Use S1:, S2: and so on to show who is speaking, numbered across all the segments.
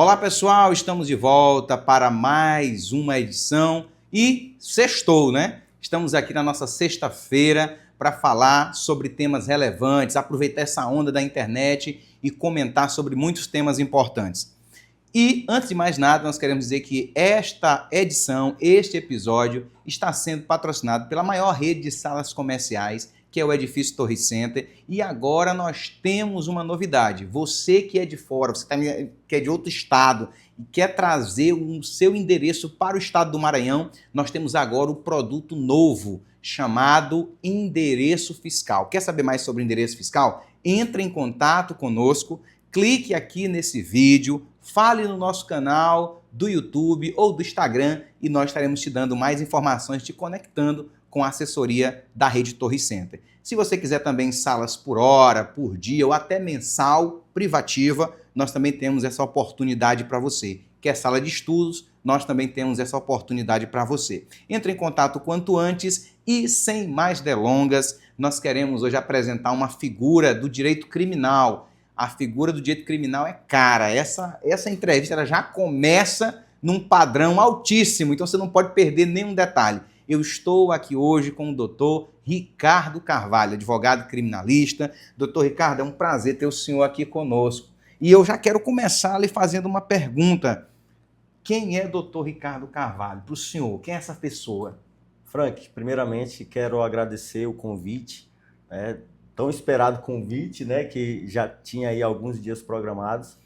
S1: Olá pessoal, estamos de volta para mais uma edição e sextou, né? Estamos aqui na nossa sexta-feira para falar sobre temas relevantes, aproveitar essa onda da internet e comentar sobre muitos temas importantes. E antes de mais nada, nós queremos dizer que esta edição, este episódio, está sendo patrocinado pela maior rede de salas comerciais, que é o Edifício Torre Center. E agora nós temos uma novidade. Você que é de fora, você que é de outro estado e quer trazer o seu endereço para o estado do Maranhão, nós temos agora o produto novo chamado endereço fiscal. Quer saber mais sobre endereço fiscal? Entre em contato conosco, clique aqui nesse vídeo, fale no nosso canal do YouTube ou do Instagram e nós estaremos te dando mais informações, te conectando com a assessoria da Rede Torre Center. Se você quiser também salas por hora, por dia ou até mensal, privativa, nós também temos essa oportunidade para você. Quer sala de estudos? Nós também temos essa oportunidade para você. Entre em contato quanto antes e, sem mais delongas, nós queremos hoje apresentar uma figura do direito criminal. A figura do direito criminal é cara. Essa entrevista ela já começa num padrão altíssimo, então você não pode perder nenhum detalhe. Eu estou aqui hoje com o doutor Ricardo Carvalho, advogado criminalista. Doutor Ricardo, é um prazer ter o senhor aqui conosco. E eu já quero começar lhe fazendo uma pergunta. Quem é doutor Ricardo Carvalho para o senhor? Quem é essa pessoa?
S2: Frank, primeiramente quero agradecer o convite, tão esperado convite, que já tinha aí alguns dias programados.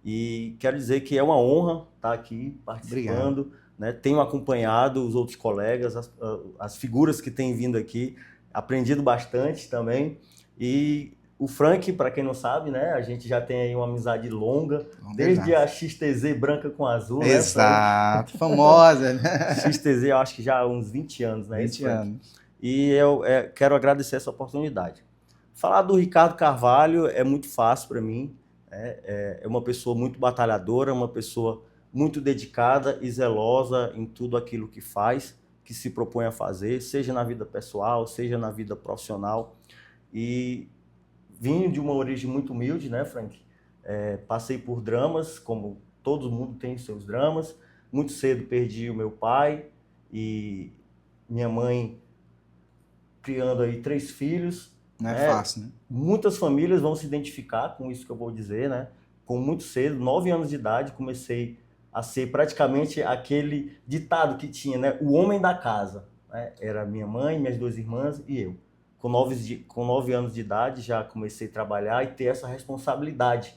S2: E quero dizer que é uma honra estar aqui participando. Obrigado. Tenho acompanhado os outros colegas, as figuras que têm vindo aqui, aprendido bastante também. E o Frank, para quem não sabe, a gente já tem aí uma amizade longa, desde a XTZ branca com azul.
S1: Exato, famosa.
S2: XTZ eu acho que já há uns 20 anos,
S1: 20 anos.
S2: E eu quero agradecer essa oportunidade. Falar do Ricardo Carvalho é muito fácil para mim. É uma pessoa muito batalhadora, uma pessoa muito dedicada e zelosa em tudo aquilo que faz, que se propõe a fazer, seja na vida pessoal, seja na vida profissional. E vim de uma origem muito humilde, Frank? Passei por dramas, como todo mundo tem seus dramas. Muito cedo perdi o meu pai e minha mãe criando aí 3 filhos.
S1: Não é fácil, né?
S2: Muitas famílias vão se identificar com isso que eu vou dizer, Com muito cedo, 9 anos de idade, comecei a ser praticamente aquele ditado que tinha, o homem da casa. Era minha mãe, minhas 2 irmãs e eu. Com 9 anos de idade já comecei a trabalhar e ter essa responsabilidade.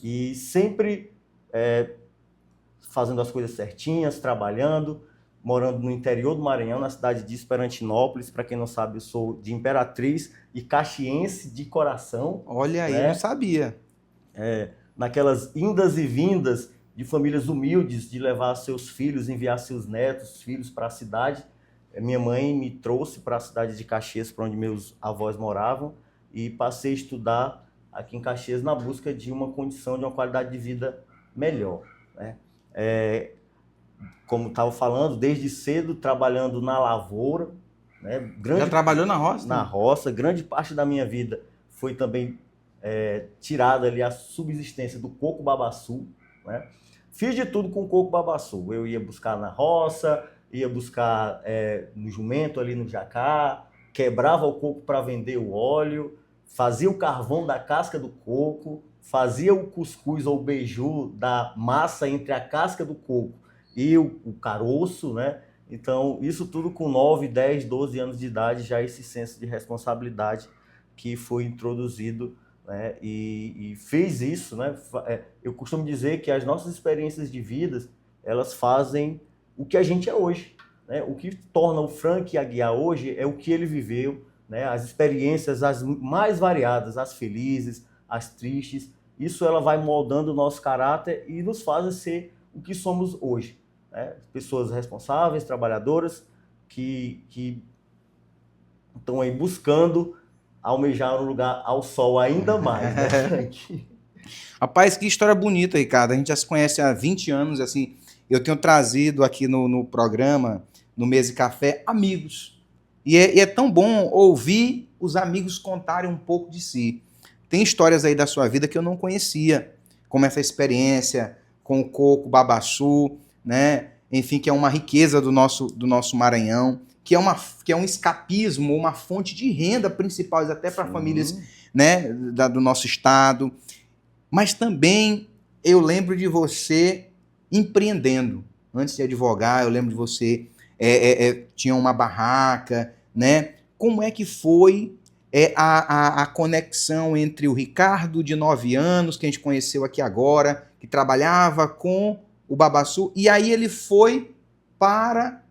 S2: E sempre fazendo as coisas certinhas, trabalhando, morando no interior do Maranhão, na cidade de Esperantinópolis. Para quem não sabe, eu sou de Imperatriz e caxiense de coração.
S1: Olha aí, eu não sabia.
S2: Naquelas indas e vindas de famílias humildes, de levar seus filhos, enviar seus netos, filhos para a cidade. Minha mãe me trouxe para a cidade de Caxias, para onde meus avós moravam, e passei a estudar aqui em Caxias na busca de uma condição, de uma qualidade de vida melhor. Como estava falando, desde cedo trabalhando na lavoura.
S1: Já trabalhou na roça?
S2: Na roça. Grande parte da minha vida foi também tirada ali a subsistência do coco babaçu. Fiz de tudo com coco babaçu. Eu ia buscar na roça, ia buscar no jumento, ali no jacá, quebrava o coco para vender o óleo, fazia o carvão da casca do coco, fazia o cuscuz ou o beiju da massa entre a casca do coco e o caroço, Então, isso tudo com 9, 10, 12 anos de idade, já esse senso de responsabilidade que foi introduzido, e fez isso, Eu costumo dizer que as nossas experiências de vida, elas fazem o que a gente é hoje, O que torna o Frank Aguiar hoje é o que ele viveu, As experiências as mais variadas, as felizes, as tristes. Isso ela vai moldando o nosso caráter e nos faz ser o que somos hoje, Pessoas responsáveis, trabalhadoras, que estão aí buscando almejar um lugar ao sol ainda mais, Frank?
S1: Rapaz, que história bonita, Ricardo. A gente já se conhece há 20 anos, assim. Eu tenho trazido aqui no programa, no Mesa e Café, amigos. E é tão bom ouvir os amigos contarem um pouco de si. Tem histórias aí da sua vida que eu não conhecia, como essa experiência com o coco babaçu, né? Enfim, que é uma riqueza do nosso Maranhão, que é um escapismo, uma fonte de renda principal até para famílias, né, do nosso estado. Mas também eu lembro de você empreendendo. Antes de advogar, eu lembro de você tinha uma barraca, né? Como é que foi a conexão entre o Ricardo, de 9 anos, que a gente conheceu aqui agora, que trabalhava com o babaçu, e aí ele foi para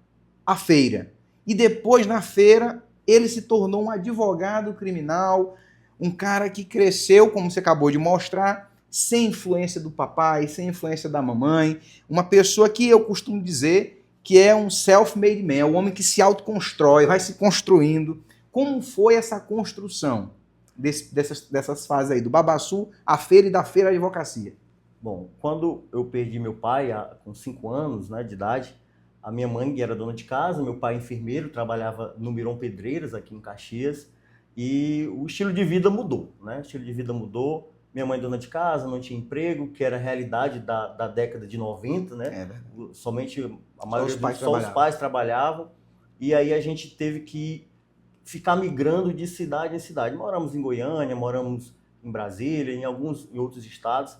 S1: a feira. E depois, na feira, ele se tornou um advogado criminal, um cara que cresceu, como você acabou de mostrar, sem influência do papai, sem influência da mamãe, uma pessoa que eu costumo dizer que é um self-made man, o homem que se autoconstrói, vai se construindo. Como foi essa construção dessas fases aí, do babaçu, a feira e da feira à advocacia?
S2: Bom, quando eu perdi meu pai, com 5 anos, né, de idade, a minha mãe era dona de casa, meu pai enfermeiro, trabalhava no Mirão Pedreiras, aqui em Caxias, e o estilo de vida mudou, né? O estilo de vida mudou. Minha mãe dona de casa, não tinha emprego, que era a realidade da década de 90, né? Somente a maioria só os pais trabalhavam, e aí a gente teve que ficar migrando de cidade em cidade. Moramos em Goiânia, moramos em Brasília, em outros estados.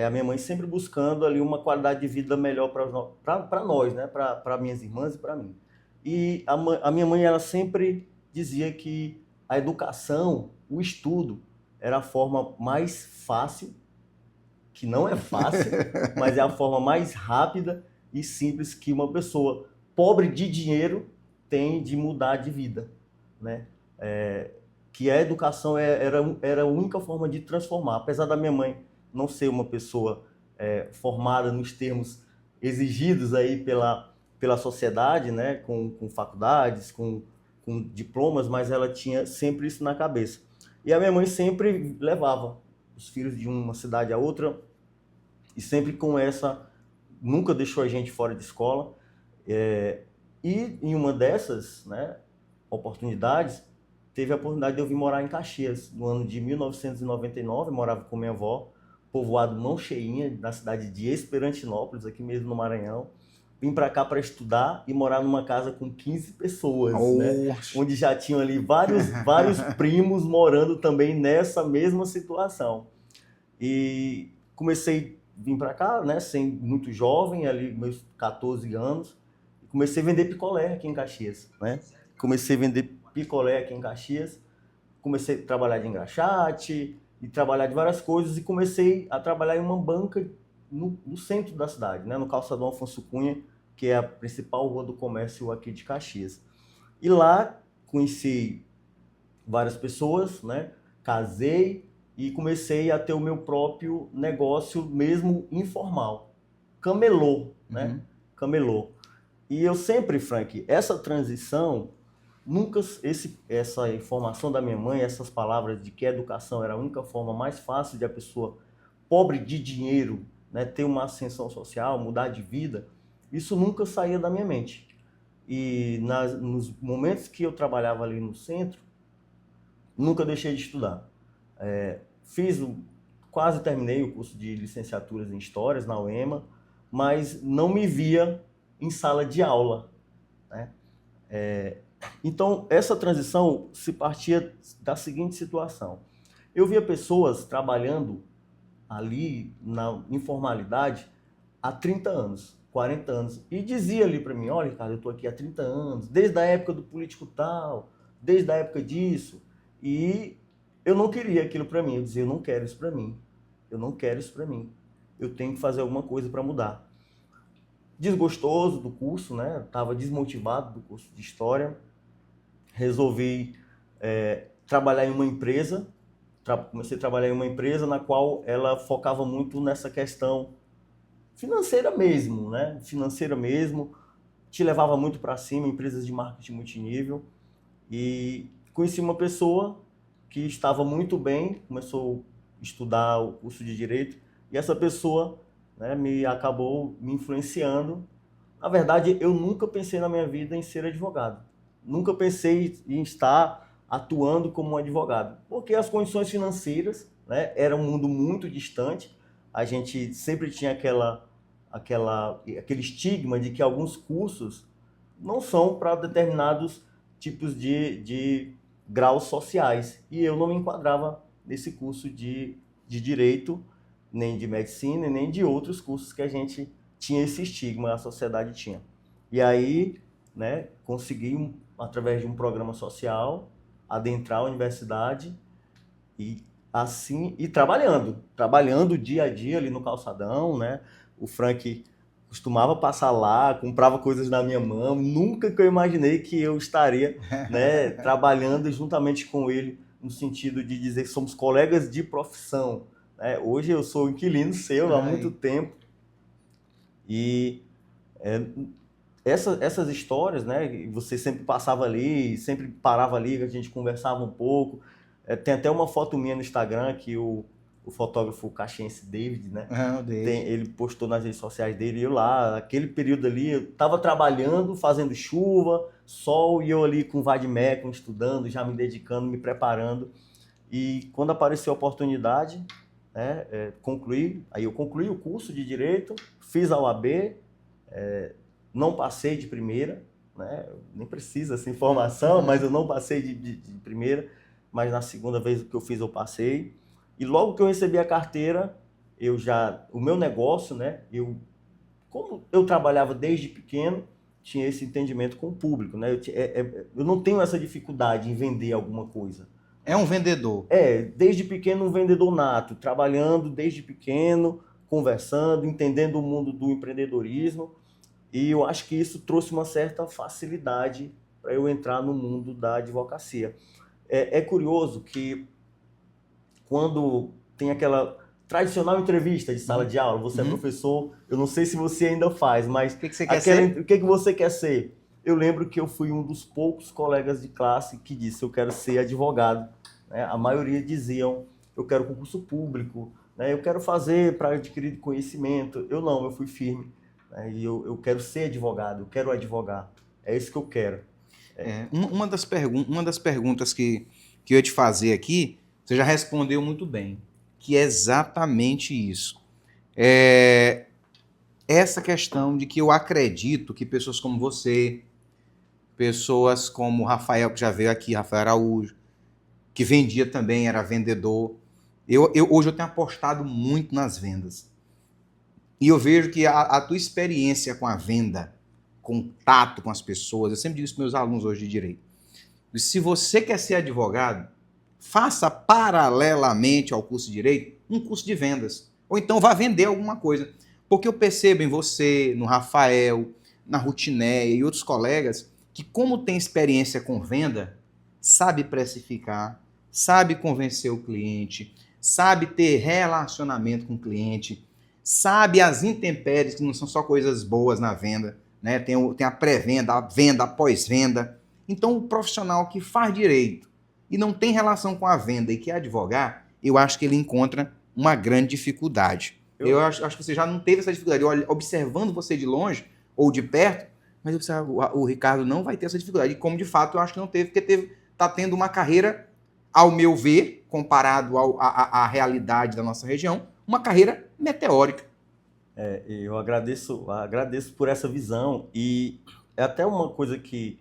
S2: A minha mãe sempre buscando ali uma qualidade de vida melhor para nós, né? Para minhas irmãs e para mim. E a minha mãe, ela sempre dizia que a educação, o estudo, era a forma mais fácil, que não é fácil, mas é a forma mais rápida e simples que uma pessoa pobre de dinheiro tem de mudar de vida, né? Que a educação era a única forma de transformar. Apesar da minha mãe não ser uma pessoa formada nos termos exigidos aí pela sociedade, né? Com faculdades, com diplomas, mas ela tinha sempre isso na cabeça. E a minha mãe sempre levava os filhos de uma cidade a outra e sempre com nunca deixou a gente fora de escola. E em uma dessas, né, oportunidades, teve a oportunidade de eu vir morar em Caxias, no ano de 1999, eu morava com minha avó, povoado Mão Cheinha, na cidade de Esperantinópolis, aqui mesmo no Maranhão. Vim para cá para estudar e morar numa casa com 15 pessoas, né? Onde já tinham ali vários primos morando também nessa mesma situação. E comecei a vir para cá, né, muito jovem, ali meus 14 anos, e comecei a vender picolé aqui em Caxias, né? Comecei a vender picolé aqui em Caxias, comecei a trabalhar de engraxate e trabalhar de várias coisas e comecei a trabalhar em uma banca no centro da cidade, né, no Calçadão Afonso Cunha, que é a principal rua do comércio aqui de Caxias. E lá conheci várias pessoas, né, casei e comecei a ter o meu próprio negócio mesmo informal. Camelô, né? Camelô. E eu sempre, Frank, essa transição, nunca essa informação da minha mãe, essas palavras de que a educação era a única forma mais fácil de a pessoa pobre de dinheiro, né, ter uma ascensão social, mudar de vida, isso nunca saía da minha mente. E nos momentos que eu trabalhava ali no centro, nunca deixei de estudar. Quase terminei o curso de licenciaturas em Histórias na UEMA, mas não me via em sala de aula, né? Então, essa transição se partia da seguinte situação. Eu via pessoas trabalhando ali na informalidade há 30 anos, 40 anos, e dizia ali para mim, olha, Ricardo, eu estou aqui há 30 anos, desde a época do político tal, desde a época disso, e eu não queria aquilo para mim, eu dizia, eu não quero isso para mim, eu não quero isso para mim, eu tenho que fazer alguma coisa para mudar. Desgostoso do curso, né? Estava desmotivado do curso de História, resolvi trabalhar em uma empresa, comecei a trabalhar em uma empresa na qual ela focava muito nessa questão financeira mesmo, né? Financeira mesmo, te levava muito para cima, empresas de marketing multinível, e conheci uma pessoa que estava muito bem, começou a estudar o curso de Direito, e essa pessoa, né, acabou me influenciando. Na verdade, eu nunca pensei na minha vida em ser advogado. Nunca pensei em estar atuando como um advogado, porque as condições financeiras, né, eram um mundo muito distante. A gente sempre tinha aquela aquele estigma de que alguns cursos não são para determinados tipos de graus sociais. E eu não me enquadrava nesse curso de direito, nem de medicina, nem de outros cursos que a gente tinha esse estigma, a sociedade tinha. E aí, né, consegui, através de um programa social, adentrar a universidade e assim, e trabalhando dia a dia ali no calçadão, né? O Frank costumava passar lá, comprava coisas na minha mão, nunca que eu imaginei que eu estaria, né, trabalhando juntamente com ele, no sentido de dizer que somos colegas de profissão, né? Hoje eu sou inquilino seu há muito tempo, e essas histórias, né, você sempre passava ali, sempre parava ali, a gente conversava um pouco. Tem até uma foto minha no Instagram que o fotógrafo caxiense David, né, ele postou nas redes sociais dele, e eu lá, aquele período ali, eu estava trabalhando, fazendo chuva, sol, e eu ali com o Vadmecum, estudando, já me dedicando, me preparando. E quando apareceu a oportunidade, né, aí eu concluí o curso de Direito, fiz a OAB, não passei de primeira, né, nem precisa essa informação, mas eu não passei de primeira, mas na segunda vez que eu fiz eu passei. E logo que eu recebi a carteira, o meu negócio, né, como eu trabalhava desde pequeno, tinha esse entendimento com o público, né, eu não tenho essa dificuldade em vender alguma coisa.
S1: É um vendedor.
S2: Desde pequeno um vendedor nato, trabalhando desde pequeno, conversando, entendendo o mundo do empreendedorismo, e eu acho que isso trouxe uma certa facilidade para eu entrar no mundo da advocacia. É curioso que quando tem aquela tradicional entrevista de sala de aula, você é professor, eu não sei se você ainda faz, mas
S1: o que você quer ser?
S2: O que você quer ser? Eu lembro que eu fui um dos poucos colegas de classe que disse, eu quero ser advogado, né? A maioria diziam, eu quero concurso público, né? Eu quero fazer para adquirir conhecimento. Eu fui firme, né? E eu quero ser advogado, eu quero advogar, é isso que eu quero.
S1: Uma das perguntas que eu ia te fazer aqui, você já respondeu muito bem, que é exatamente isso. Essa questão de que eu acredito que pessoas como você, pessoas como o Rafael, que já veio aqui, Rafael Araújo, que vendia também, era vendedor. Hoje eu tenho apostado muito nas vendas. E eu vejo que a tua experiência com a venda, contato com as pessoas, eu sempre digo isso para meus alunos hoje de direito. Se você quer ser advogado, faça paralelamente ao curso de direito um curso de vendas. Ou então vá vender alguma coisa. Porque eu percebo em você, no Rafael, na Rutineia e outros colegas, que como tem experiência com venda, sabe precificar, sabe convencer o cliente, sabe ter relacionamento com o cliente, sabe as intempéries, que não são só coisas boas na venda, né? Tem a pré-venda, a venda, a pós-venda. Então, o profissional que faz direito e não tem relação com a venda e quer advogar, eu acho que ele encontra uma grande dificuldade. Eu acho que você já não teve essa dificuldade. Observando você de longe ou de perto, mas o Ricardo não vai ter essa dificuldade. E como de fato eu acho que não teve, porque está tendo uma carreira, ao meu ver, comparado à realidade da nossa região, uma carreira meteórica.
S2: Eu agradeço por essa visão. E é até uma coisa que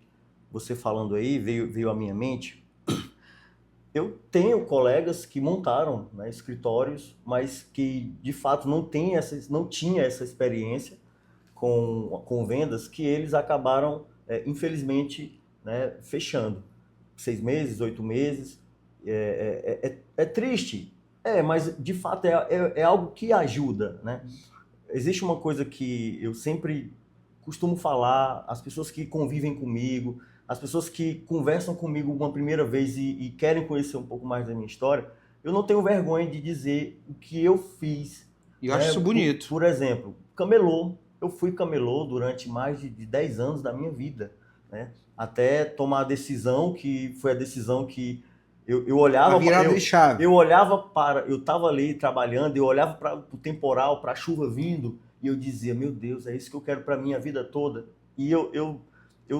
S2: você falando aí veio à minha mente. Eu tenho colegas que montaram, né, escritórios, mas que de fato não tinha essa experiência com vendas, que eles acabaram, infelizmente, né, fechando. 6 meses, 8 meses. É triste, mas de fato é algo que ajuda, né? Existe uma coisa que eu sempre costumo falar, as pessoas que convivem comigo, as pessoas que conversam comigo uma primeira vez e querem conhecer um pouco mais da minha história, eu não tenho vergonha de dizer o que eu fiz.
S1: E eu acho isso bonito.
S2: Por exemplo, camelô. Eu fui camelô durante mais de 10 anos da minha vida, né? Até tomar a decisão, que foi a decisão que eu olhava...
S1: A virada de chave.
S2: Eu estava ali trabalhando, eu olhava para o temporal, para a chuva vindo, e eu dizia, meu Deus, é isso que eu quero para a minha vida toda. E eu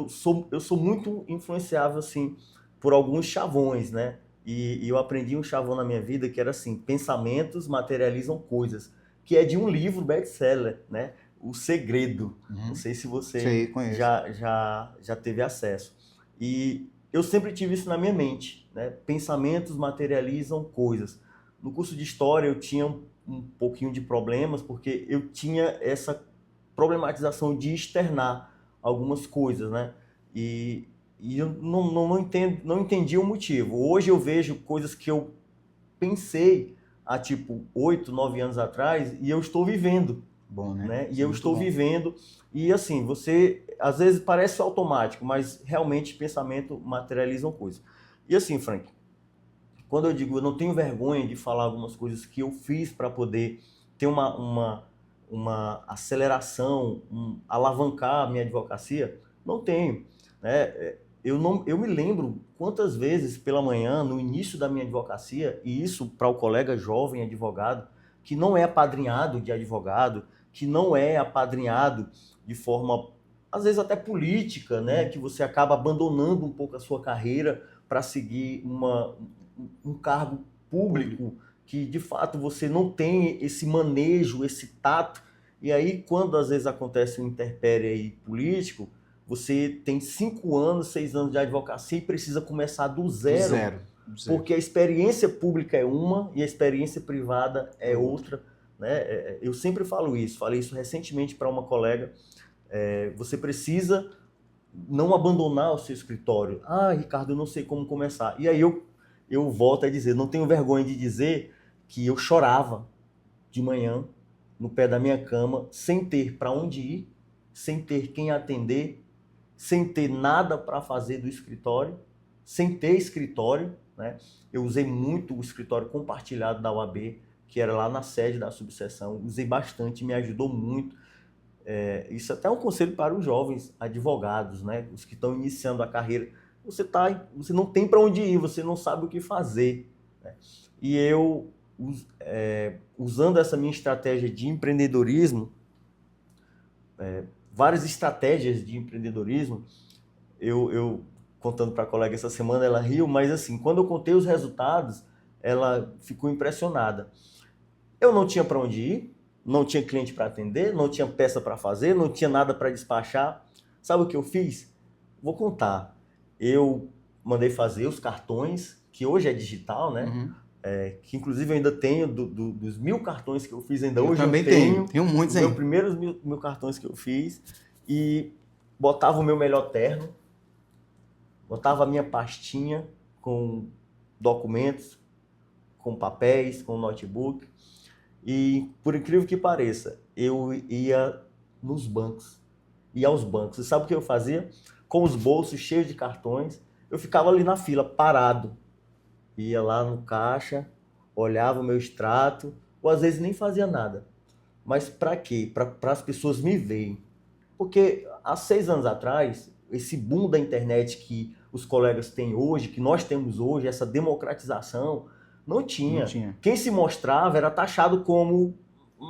S2: sou muito influenciável, assim, por alguns chavões, né? E eu aprendi um chavão na minha vida que era assim, pensamentos materializam coisas, que é de um livro best-seller, né? O Segredo.
S1: Uhum.
S2: Não sei se você
S1: Sei, conheço.
S2: já teve acesso. E eu sempre tive isso na minha mente, né? Pensamentos materializam coisas. No curso de História eu tinha um pouquinho de problemas, porque eu tinha essa problematização de externar algumas coisas, né? E eu não entendi o motivo. Hoje eu vejo coisas que eu pensei há tipo 8, 9 anos atrás e eu estou vivendo.
S1: Bom, né?
S2: Né? E
S1: Isso é
S2: eu
S1: muito
S2: estou
S1: bom.
S2: vivendo, e assim, você, às vezes parece automático, mas realmente pensamento materializam coisas. E assim, Frank, quando eu digo eu não tenho vergonha de falar algumas coisas que eu fiz para poder ter uma aceleração, alavancar a minha advocacia, não tenho, né? Eu me lembro quantas vezes pela manhã, no início da minha advocacia, e isso para o colega jovem advogado, que não é apadrinhado de advogado, que não é apadrinhado de forma, às vezes até política, né? Que você acaba abandonando um pouco a sua carreira para seguir um cargo público que de fato você não tem esse manejo, esse tato. E aí, quando às vezes acontece um interpério aí político, você tem 5 anos, 6 anos de advocacia e precisa começar do zero.
S1: Do zero.
S2: Porque a experiência pública é uma e a experiência privada é outra. Né? Eu sempre falo isso, falei isso recentemente para uma colega. Você precisa não abandonar o seu escritório. Ah, Ricardo, eu não sei como começar. E aí eu volto a dizer, não tenho vergonha de dizer que eu chorava de manhã no pé da minha cama, sem ter para onde ir, sem ter quem atender, sem ter nada para fazer do escritório, sem ter escritório, né? Eu usei muito o escritório compartilhado da UAB, que era lá na sede da subseção, usei bastante, me ajudou muito. Isso até é um conselho para os jovens advogados, né? Os que estão iniciando a carreira. Você não tem para onde ir, você não sabe o que fazer, né? E eu, usando essa minha estratégia de empreendedorismo, várias estratégias de empreendedorismo, eu contando para a colega essa semana, ela riu, mas assim, quando eu contei os resultados, ela ficou impressionada. Eu não tinha para onde ir, não tinha cliente para atender, não tinha peça para fazer, não tinha nada para despachar. Sabe o que eu fiz? Vou contar. Eu mandei fazer os cartões, que hoje é digital, né?
S1: Uhum.
S2: Que inclusive eu ainda tenho, dos 1000 cartões que eu fiz, ainda
S1: Eu
S2: hoje
S1: também
S2: eu tenho.
S1: tenho muitos
S2: Os
S1: aí.
S2: meus primeiros 1000 cartões que eu fiz. E botava o meu melhor terno, botava a minha pastinha com documentos, com papéis, com notebook. E, por incrível que pareça, eu ia nos bancos, ia aos bancos. E sabe o que eu fazia? Com os bolsos cheios de cartões, eu ficava ali na fila, parado. Ia lá no caixa, olhava o meu extrato, ou às vezes nem fazia nada. Mas para quê? Para as pessoas me verem. Porque há 6 anos atrás, esse boom da internet que os colegas têm hoje, que nós temos hoje, essa democratização, não tinha.
S1: Não tinha.
S2: Quem se mostrava era taxado como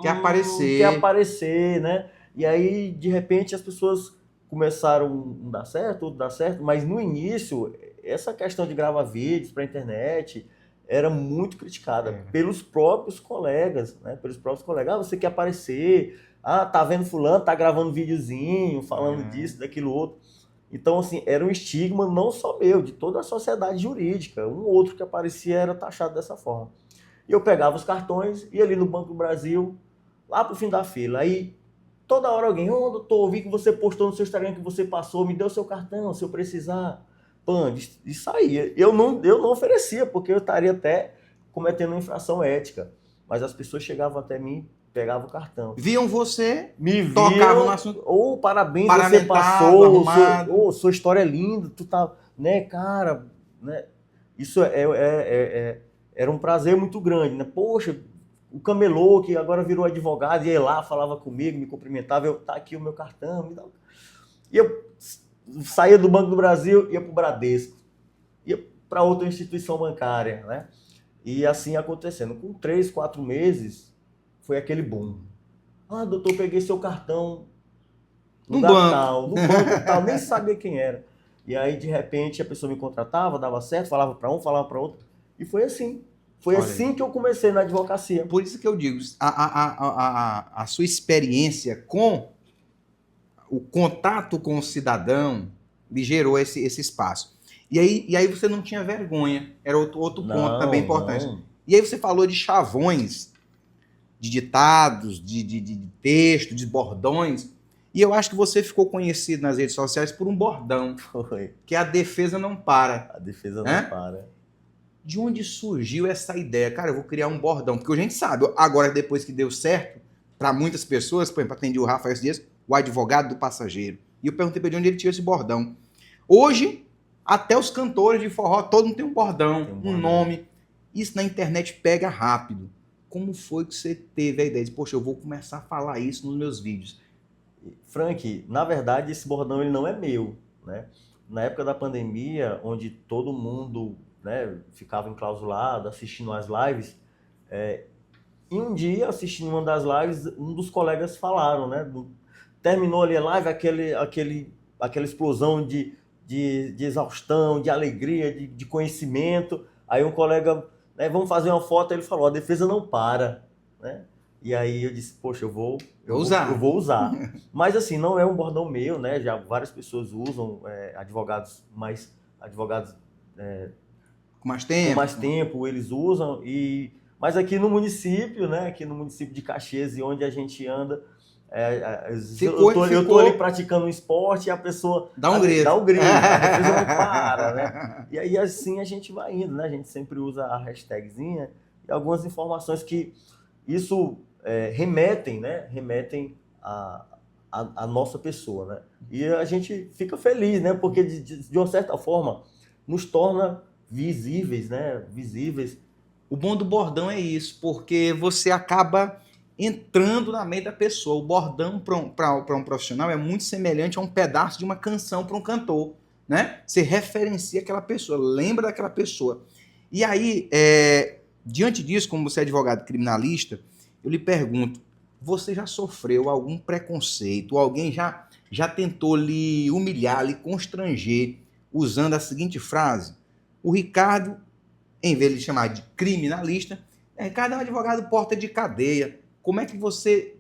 S1: Quer
S2: quer
S1: aparecer.
S2: aparecer, né? E aí, de repente, as pessoas começaram a dar certo, outro dar certo, mas no início, essa questão de gravar vídeos para a internet era muito criticada pelos próprios colegas, né? Pelos próprios colegas. Ah, você quer aparecer? Ah, tá vendo fulano, tá gravando videozinho, falando disso, daquilo outro. Então, assim, era um estigma não só meu, de toda a sociedade jurídica. Um outro que aparecia era taxado dessa forma. E eu pegava os cartões, ia ali no Banco do Brasil, lá pro fim da fila. Aí, toda hora alguém, doutor, vi que você postou no seu Instagram que você passou, me deu seu cartão, se eu precisar. Pã, e saía. Eu não oferecia, porque eu estaria até cometendo uma infração ética. Mas as pessoas chegavam até mim, pegavam o cartão.
S1: Viam você,
S2: me viam,
S1: tocavam no assunto.
S2: Ou parabéns, você passou, sua história é linda, tu tá, né, cara, né? Isso era um prazer muito grande, né? Poxa, o camelô que agora virou advogado, ia lá, falava comigo, me cumprimentava, tá aqui o meu cartão, me dá. E eu saía do Banco do Brasil, ia pro Bradesco, ia para outra instituição bancária, né? E assim acontecendo. Com 3, 4 meses, foi aquele boom. Ah, doutor, peguei seu cartão no banco tal, nem sabia quem era. E aí, de repente, a pessoa me contratava, dava certo, falava para um, falava para outro. E foi assim. Foi
S1: Olha
S2: assim
S1: aí.
S2: que eu comecei na advocacia.
S1: Por isso que eu digo, a sua experiência com o contato com o cidadão lhe gerou esse espaço. E aí você não tinha vergonha. Era outro ponto também
S2: Não,
S1: importante.
S2: não.
S1: E aí você falou de chavões, de ditados, de texto, de bordões. E eu acho que você ficou conhecido nas redes sociais por um bordão,
S2: Foi.
S1: que é a defesa não para.
S2: A defesa não
S1: Né?
S2: para.
S1: De onde surgiu essa ideia? Cara, eu vou criar um bordão. Porque a gente sabe, agora depois que deu certo, para muitas pessoas, por exemplo, atendi o Rafael esses dias, o advogado do passageiro. E eu perguntei para ele onde ele tirou esse bordão. Hoje, até os cantores de forró, todo mundo tem um bordão,
S2: Tem um
S1: um
S2: bordão.
S1: nome. Isso na internet pega rápido. Como foi que você teve a ideia de, poxa, eu vou começar a falar isso nos meus vídeos?
S2: Frank, na verdade, esse bordão ele não é meu, né? Na época da pandemia, onde todo mundo, né, ficava enclausulado, assistindo às lives, e um dia, assistindo uma das lives, um dos colegas falaram, né? Terminou ali a live, aquela explosão de exaustão, de alegria, de conhecimento. Aí um colega, né, vamos fazer uma foto, ele falou, a defesa não para, né? E aí eu disse, poxa, eu vou usar. Mas assim, não é um bordão meu, né? Já várias pessoas usam, advogados
S1: Com mais
S2: com
S1: tempo?
S2: mais tempo, eles usam. Mas aqui no município, né? Aqui no município de Caxias, e onde a gente anda, eu tô ali praticando um esporte e a pessoa
S1: Dá um grito.
S2: Dá um grito, a defesa não para, né? E aí assim a gente vai indo, né? A gente sempre usa a hashtagzinha e algumas informações que isso remetem, né? Remetem a nossa pessoa, né? E a gente fica feliz, né? Porque de uma certa forma nos torna visíveis, né? Visíveis.
S1: O bom do bordão é isso, porque você acaba entrando na mente da pessoa. O bordão para um profissional é muito semelhante a um pedaço de uma canção para um cantor, né? Você referencia aquela pessoa, lembra daquela pessoa. E aí, diante disso, como você é advogado criminalista, eu lhe pergunto, você já sofreu algum preconceito? Alguém já tentou lhe humilhar, lhe constranger, usando a seguinte frase? O Ricardo, em vez de chamar de criminalista, Ricardo é um advogado porta de cadeia. Como é que você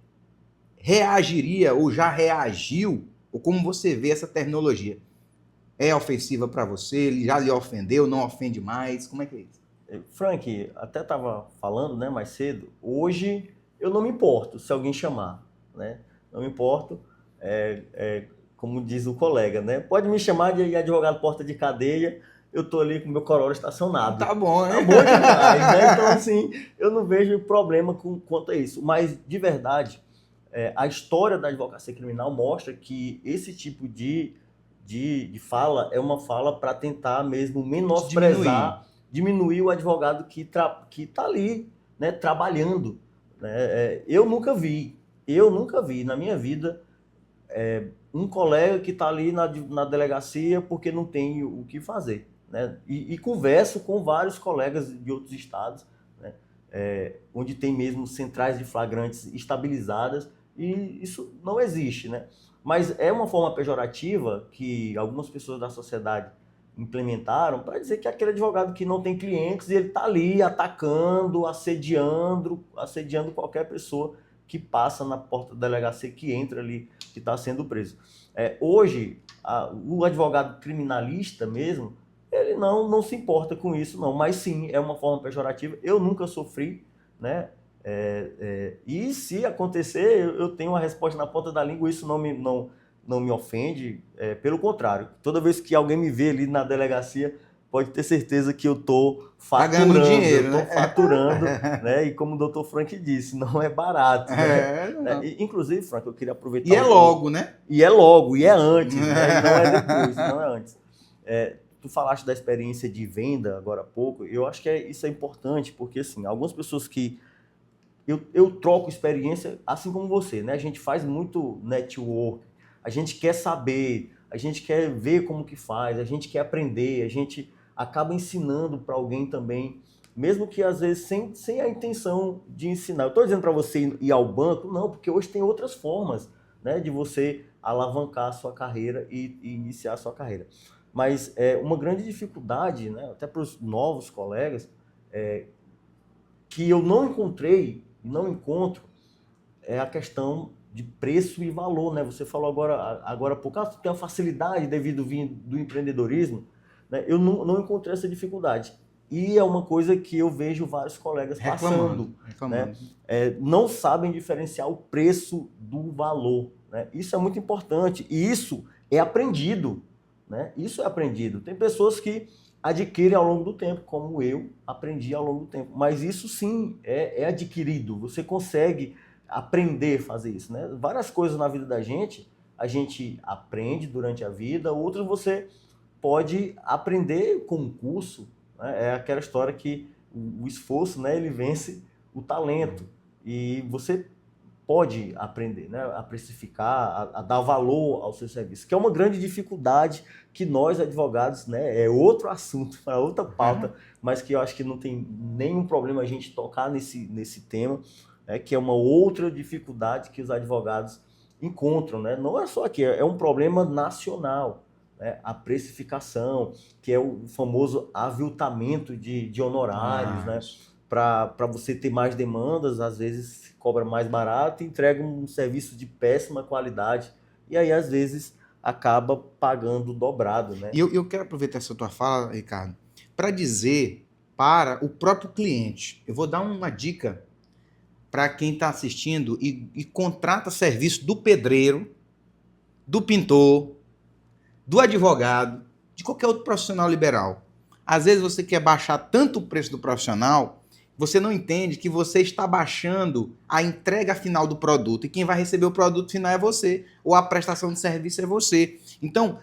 S1: reagiria ou já reagiu? Ou como você vê essa terminologia? É ofensiva para você? Ele já lhe ofendeu? Não ofende mais? Como é que é isso?
S2: Frank, até estava falando, né, mais cedo. Hoje eu não me importo se alguém chamar, né? Não me importo. Como diz o colega, né? Pode me chamar de advogado porta de cadeia. Eu tô ali com o meu Corolla estacionado.
S1: Tá bom, né?
S2: Tá bom demais, né? Então, assim, eu não vejo problema quanto a isso. Mas, de verdade, a história da advocacia criminal mostra que esse tipo de fala é uma fala para tentar mesmo menosprezar, diminuir o advogado que tá ali, né, trabalhando. Né? Eu nunca vi na minha vida um colega que está ali na delegacia porque não tem o que fazer. Né? E converso com vários colegas de outros estados, né? Onde tem mesmo centrais de flagrantes estabilizadas, e isso não existe. Né? Mas é uma forma pejorativa que algumas pessoas da sociedade implementaram para dizer que aquele advogado que não tem clientes, ele está ali atacando, assediando qualquer pessoa que passa na porta da delegacia, que entra ali, que está sendo preso. Hoje, o advogado criminalista mesmo, ele não se importa com isso, não. Mas sim, é uma forma pejorativa. Eu nunca sofri, né? E se acontecer, eu tenho uma resposta na ponta da língua, isso não me ofende. Pelo contrário, toda vez que alguém me vê ali na delegacia, pode ter certeza que eu estou faturando,
S1: pagando dinheiro,
S2: eu estou faturando, né? E como o doutor Frank disse, não é barato, né? Inclusive, Frank, eu queria aproveitar...
S1: E é logo, né?
S2: E é logo, e é antes, né? Não é depois, não é antes. Tu falaste da experiência de venda agora há pouco, eu acho que isso é importante, porque assim, algumas pessoas que eu troco experiência, assim como você, né? A gente faz muito network, a gente quer saber, a gente quer ver como que faz, a gente quer aprender, a gente acaba ensinando para alguém também, mesmo que às vezes sem a intenção de ensinar. Eu estou dizendo para você ir ao banco, não, porque hoje tem outras formas, né, de você alavancar a sua carreira e iniciar a sua carreira. Mas uma grande dificuldade, né, até para os novos colegas, que eu não encontrei, não encontro, é a questão de preço e valor, né? Você falou agora há pouco, tu tem uma facilidade devido do empreendedorismo, né? Eu não encontrei essa dificuldade. E é uma coisa que eu vejo vários colegas passando,
S1: reclamando.
S2: né? Não sabem diferenciar o preço do valor, né? Isso é muito importante e isso é aprendido, né? Isso é aprendido. Tem pessoas que adquirem ao longo do tempo, como eu aprendi ao longo do tempo. Mas isso sim é adquirido. Você consegue aprender a fazer isso, né? Várias coisas na vida da gente, a gente aprende durante a vida, outras você pode aprender com um curso, né? É aquela história que o esforço, né, ele vence o talento. E você pode aprender, né, a precificar, a dar valor ao seu serviço, que é uma grande dificuldade que nós, advogados, né, é outro assunto, para outra pauta, mas que eu acho que não tem nenhum problema a gente tocar nesse tema, né, que é uma outra dificuldade que os advogados encontram, né? Não é só aqui, é um problema nacional, né? A precificação, que é o famoso aviltamento de honorários, né? Para você ter mais demandas, às vezes cobra mais barato e entrega um serviço de péssima qualidade. E aí, às vezes, acaba pagando dobrado, né?
S1: E eu quero aproveitar essa tua fala, Ricardo, para dizer para o próprio cliente. Eu vou dar uma dica para quem está assistindo e contrata serviço do pedreiro, do pintor, do advogado, de qualquer outro profissional liberal. Às vezes você quer baixar tanto o preço do profissional, você não entende que você está baixando a entrega final do produto e quem vai receber o produto final é você, ou a prestação de serviço é você. Então,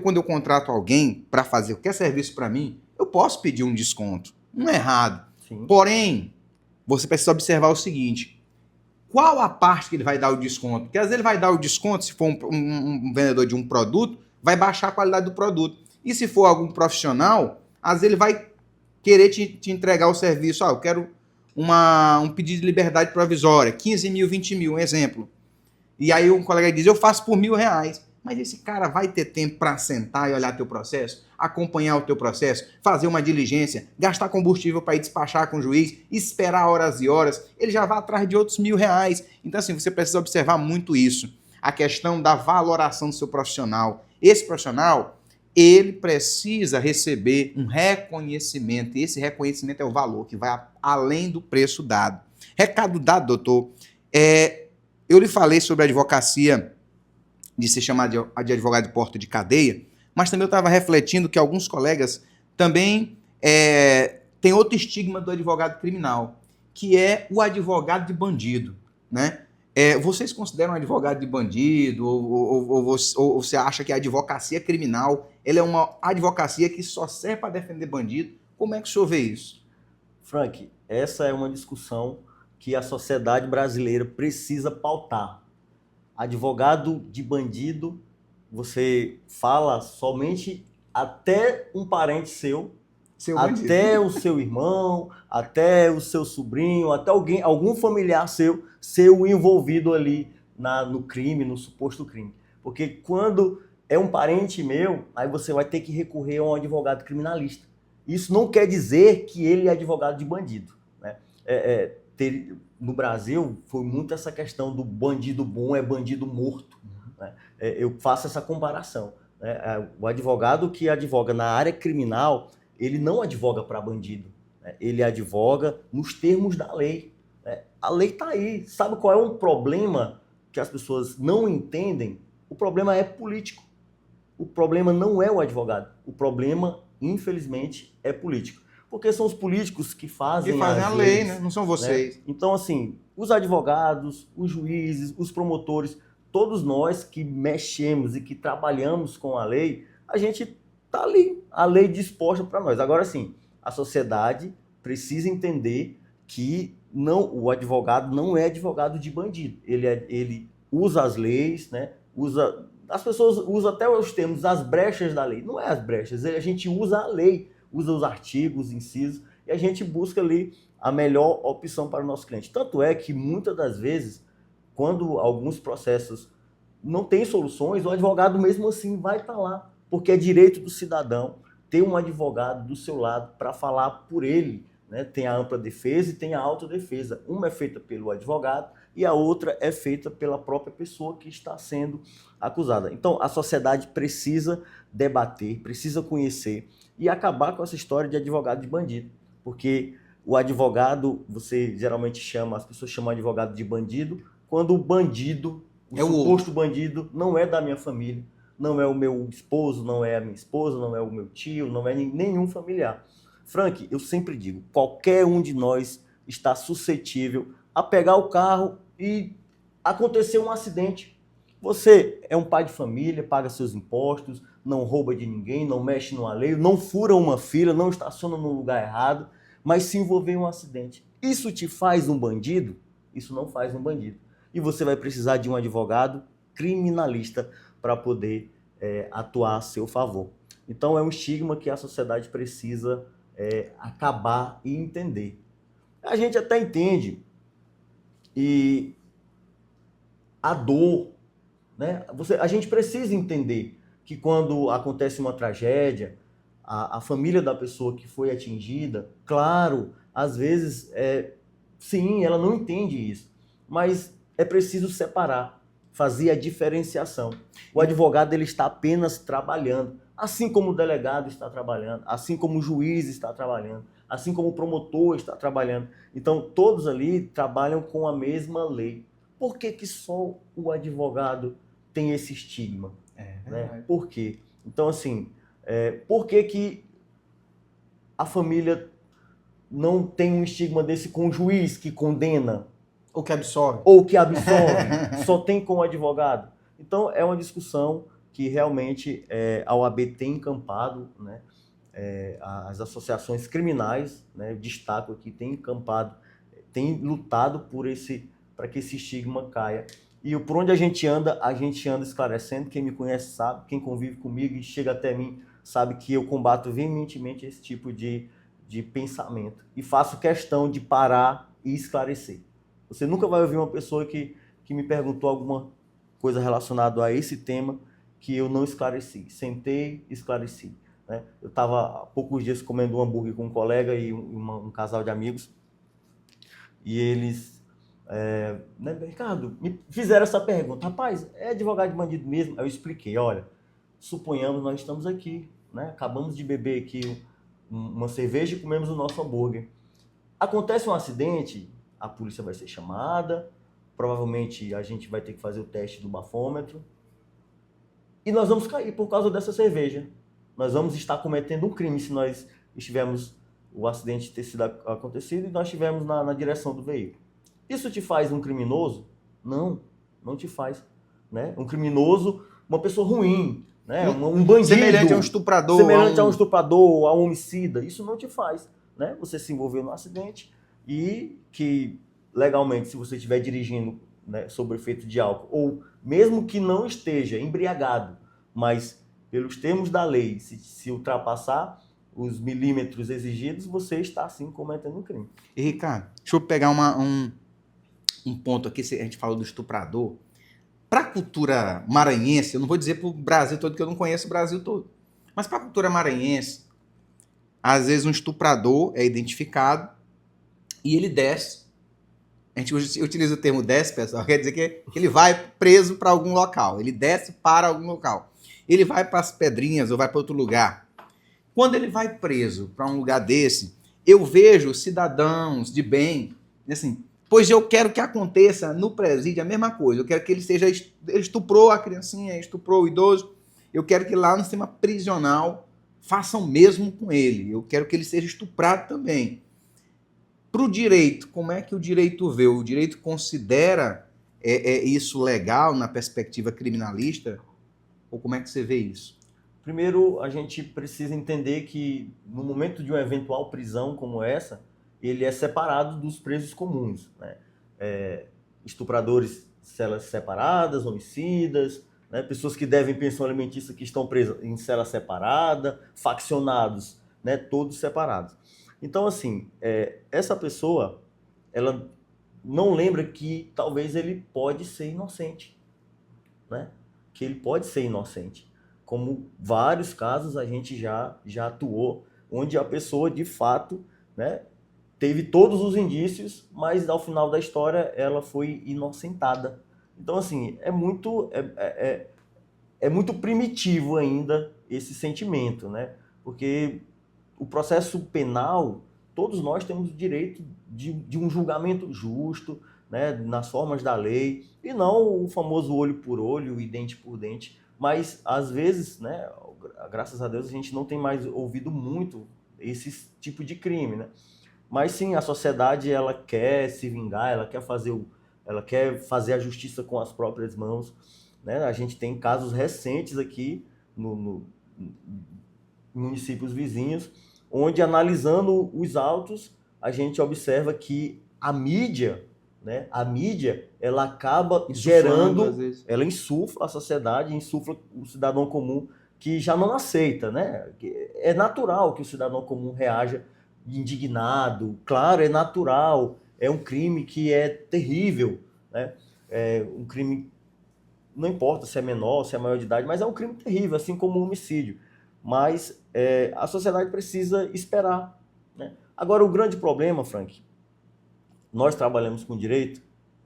S1: quando eu contrato alguém para fazer qualquer serviço para mim, eu posso pedir um desconto. Não é errado.
S2: Sim.
S1: Porém, você precisa observar o seguinte: qual a parte que ele vai dar o desconto? Porque às vezes ele vai dar o desconto, se for um vendedor de um produto, vai baixar a qualidade do produto. E se for algum profissional, às vezes ele vai querer te entregar o serviço. Eu quero um pedido de liberdade provisória, 15 mil, 20 mil, um exemplo. E aí um colega diz, eu faço por R$1.000. Mas esse cara vai ter tempo para sentar e olhar teu processo, acompanhar o teu processo, fazer uma diligência, gastar combustível para ir despachar com o juiz, esperar horas e horas, ele já vai atrás de outros R$1.000. Então assim, você precisa observar muito isso. A questão da valoração do seu profissional. Esse profissional, ele precisa receber um reconhecimento, e esse reconhecimento é o valor, que vai além do preço dado. Recado dado, doutor, eu lhe falei sobre a advocacia de ser chamado de advogado de porta de cadeia, mas também eu estava refletindo que alguns colegas também têm outro estigma do advogado criminal, que é o advogado de bandido, né? Vocês consideram um advogado de bandido ou você acha que a advocacia criminal ela é uma advocacia que só serve para defender bandido? Como é que o senhor vê isso?
S2: Frank, essa é uma discussão que a sociedade brasileira precisa pautar. Advogado de bandido, você fala somente até um parente seu até o seu irmão, até o seu sobrinho, até algum familiar seu ser o envolvido ali no crime, no suposto crime. Porque quando é um parente meu, aí você vai ter que recorrer a um advogado criminalista. Isso não quer dizer que ele é advogado de bandido, né? No Brasil, foi muito essa questão do bandido bom é bandido morto, né? Eu faço essa comparação, né? O advogado que advoga na área criminal, ele não advoga para bandido, né? Ele advoga nos termos da lei, né? A lei está aí. Sabe qual é um problema que as pessoas não entendem? O problema é político. O problema não é o advogado. O problema, infelizmente, é político. Porque são os políticos que fazem
S1: a lei, né? Não são vocês.
S2: Né? Então, assim, os advogados, os juízes, os promotores, todos nós que mexemos e que trabalhamos com a lei, a gente tá ali, a lei disposta para nós. Agora, sim, a sociedade precisa entender que o advogado não é advogado de bandido. Ele usa as leis, né? As pessoas usam até os termos, as brechas da lei. Não é as brechas, a gente usa a lei, usa os artigos, os incisos, e a gente busca ali a melhor opção para o nosso cliente. Tanto é que, muitas das vezes, quando alguns processos não têm soluções, o advogado mesmo assim vai estar lá, porque é direito do cidadão ter um advogado do seu lado para falar por ele, né? Tem a ampla defesa e tem a autodefesa. Uma é feita pelo advogado e a outra é feita pela própria pessoa que está sendo acusada. Então, a sociedade precisa debater, precisa conhecer e acabar com essa história de advogado de bandido. Porque o advogado, você geralmente chama, as pessoas chamam advogado de bandido, quando o bandido, o suposto bandido, não é da minha família, não é o meu esposo, não é a minha esposa, não é o meu tio, não é nenhum familiar. Frank, eu sempre digo, qualquer um de nós está suscetível a pegar o carro e acontecer um acidente. Você é um pai de família, paga seus impostos, não rouba de ninguém, não mexe no alheio, não fura uma fila, não estaciona no lugar errado, mas se envolver em um acidente. Isso te faz um bandido? Isso não faz um bandido. E você vai precisar de um advogado criminalista para poder atuar a seu favor. Então é um estigma que a sociedade precisa acabar e entender. A gente até entende e a dor, né? A gente precisa entender que quando acontece uma tragédia, a família da pessoa que foi atingida, claro, às vezes, sim, ela não entende isso, mas é preciso separar, fazer a diferenciação. O advogado ele está apenas trabalhando, assim como o delegado está trabalhando, assim como o juiz está trabalhando, assim como o promotor está trabalhando. Então, todos ali trabalham com a mesma lei. Por que que só o advogado tem esse estigma? Né? Por quê? Então, assim, por que que a família não tem um estigma desse com o juiz que condena?
S1: Ou que absorve.
S2: Ou que absorve, só tem com o advogado. Então, é uma discussão que realmente a OAB tem encampado, né? As associações criminais, né? Eu destaco aqui, tem encampado, tem lutado para que esse estigma caia. E por onde a gente anda esclarecendo. Quem me conhece sabe, quem convive comigo e chega até mim sabe que eu combato veementemente esse tipo de pensamento. E faço questão de parar e esclarecer. Você nunca vai ouvir uma pessoa que me perguntou alguma coisa relacionada a esse tema que eu não esclareci. Sentei e esclareci. Né? Eu estava há poucos dias comendo um hambúrguer com um colega e um casal de amigos. E eles... né, Ricardo, me fizeram essa pergunta. Rapaz, é advogado de bandido mesmo? Aí eu expliquei, olha, suponhamos nós estamos aqui, né? Acabamos de beber aqui uma cerveja e comemos o nosso hambúrguer. Acontece um acidente, a polícia vai ser chamada, provavelmente a gente vai ter que fazer o teste do bafômetro e nós vamos cair por causa dessa cerveja. Nós vamos estar cometendo um crime se nós estivermos, o acidente ter sido acontecido e nós estivermos na direção do veículo. Isso te faz um criminoso? Não, não te faz. Né? Um criminoso, uma pessoa ruim, né? Um bandido.
S1: Semelhante a um estuprador.
S2: Semelhante a um estuprador, a um homicida. Isso não te faz. Né? Você se envolveu no acidente e que, legalmente, se você estiver dirigindo, né, sob efeito de álcool, ou mesmo que não esteja embriagado, mas pelos termos da lei, se ultrapassar os milímetros exigidos, você está, sim, cometendo um crime.
S1: E, Ricardo, deixa eu pegar um ponto aqui, a gente falou do estuprador. Para a cultura maranhense, eu não vou dizer para o Brasil todo, que eu não conheço o Brasil todo, mas para a cultura maranhense, às vezes um estuprador é identificado e ele desce. A gente utiliza o termo desce, pessoal, quer dizer que ele vai preso para algum local, ele desce para algum local. Ele vai para as Pedrinhas ou vai para outro lugar. Quando ele vai preso para um lugar desse, eu vejo cidadãos de bem, assim, pois eu quero que aconteça no presídio a mesma coisa. Eu quero que ele estuprou a criancinha, estuprou o idoso. Eu quero que lá no sistema prisional façam o mesmo com ele. Eu quero que ele seja estuprado também. Para o direito, como é que o direito vê? O direito considera isso legal na perspectiva criminalista? Ou como é que você vê isso?
S2: Primeiro, a gente precisa entender que no momento de uma eventual prisão como essa, ele é separado dos presos comuns. Né? Estupradores, celas separadas, homicidas, né? Pessoas que devem pensão alimentícia que estão presas em cela separada, faccionados, né? Todos separados. Então, assim, essa pessoa, ela não lembra que talvez ele pode ser inocente, né? Que ele pode ser inocente. Como vários casos a gente já atuou, onde a pessoa, de fato, né, teve todos os indícios, mas ao final da história ela foi inocentada. Então, assim, é muito primitivo ainda esse sentimento, né? Porque o processo penal, todos nós temos o direito de um julgamento justo, né, nas formas da lei, e não o famoso olho por olho e dente por dente. Mas, às vezes, né, graças a Deus, a gente não tem mais ouvido muito esse tipo de crime, né? Mas sim, a sociedade ela quer se vingar, ela quer fazer a justiça com as próprias mãos, né? A gente tem casos recentes aqui no municípios vizinhos, onde analisando os autos, a gente observa que a mídia, né, ela acaba gerando, ela insufla a sociedade, insufla o cidadão comum que já não aceita, né? É natural que o cidadão comum reaja indignado, claro, é natural, é um crime que é terrível, né? É um crime, não importa se é menor, se é maior de idade, mas é um crime terrível, assim como o homicídio. Mas a sociedade precisa esperar, né? Agora, o grande problema, Frank, nós trabalhamos com direito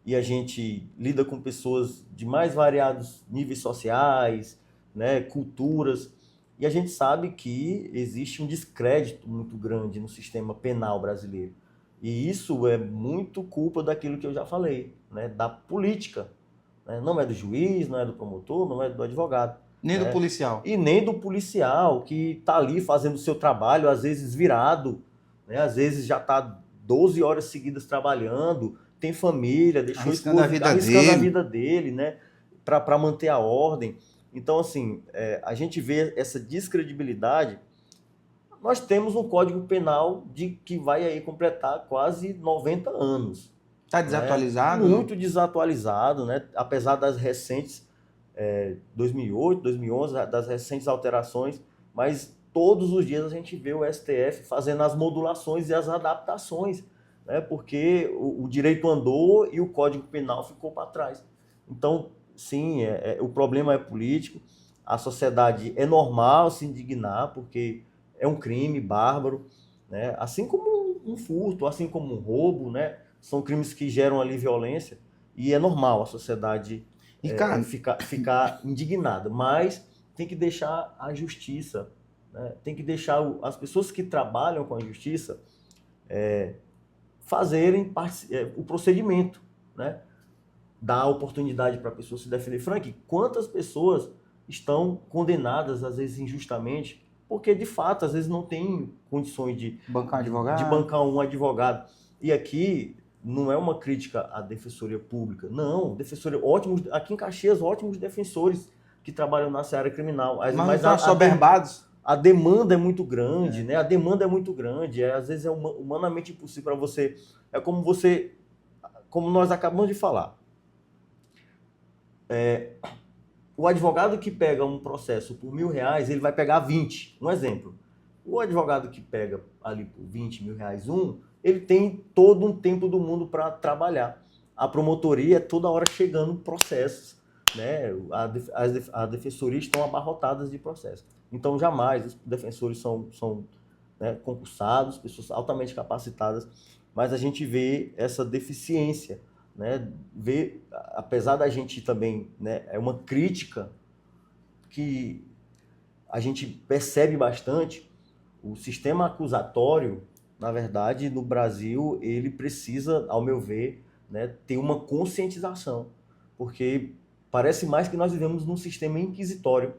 S2: e a gente lida com pessoas de mais variados níveis sociais, né, culturas, e a gente sabe que existe um descrédito muito grande no sistema penal brasileiro. E isso é muito culpa daquilo que eu já falei, né, da política, né? Não é do juiz, não é do promotor, não é do advogado.
S1: Nem do policial.
S2: E nem do policial que está ali fazendo o seu trabalho, às vezes virado, né? Às vezes já está 12 horas seguidas trabalhando, tem família, deixou
S1: arriscando a vida
S2: dele, né? Para manter a ordem. Então, assim, a gente vê essa descredibilidade. Nós temos um Código Penal que vai aí completar quase 90 anos.
S1: Está desatualizado?
S2: Né? Muito desatualizado, né? Apesar das recentes 2008, 2011, das recentes alterações, mas todos os dias a gente vê o STF fazendo as modulações e as adaptações, né? Porque o direito andou e o Código Penal ficou para trás. Então, sim, o problema é político, a sociedade é normal se indignar, porque é um crime bárbaro, né? Assim como um furto, assim como um roubo, né? São crimes que geram ali violência, e é normal a sociedade ficar indignada, mas tem que deixar a justiça, né? Tem que deixar as pessoas que trabalham com a justiça fazerem o procedimento, né? Dar oportunidade para a pessoa se defender. Frank, quantas pessoas estão condenadas, às vezes injustamente, porque de fato, às vezes não tem condições de
S1: bancar
S2: um advogado. E aqui não é uma crítica à defensoria pública, não, aqui em Caxias, ótimos defensores que trabalham na área criminal.
S1: Mas estão soberbados.
S2: A demanda é muito grande, né? A demanda é muito grande, às vezes é humanamente impossível para você. É como nós acabamos de falar. O advogado que pega um processo por R$1.000, ele vai pegar 20. Um exemplo. O advogado que pega ali por R$20.000, ele tem todo um tempo do mundo para trabalhar. A promotoria toda hora chegando processos, né? As defensorias estão abarrotadas de processos. Então, jamais os defensores são né, concursados, pessoas altamente capacitadas, mas a gente vê essa deficiência, né? Apesar da gente também, né, é uma crítica que a gente percebe bastante, o sistema acusatório, na verdade, no Brasil, ele precisa, ao meu ver, né, ter uma conscientização, porque parece mais que nós vivemos num sistema inquisitório,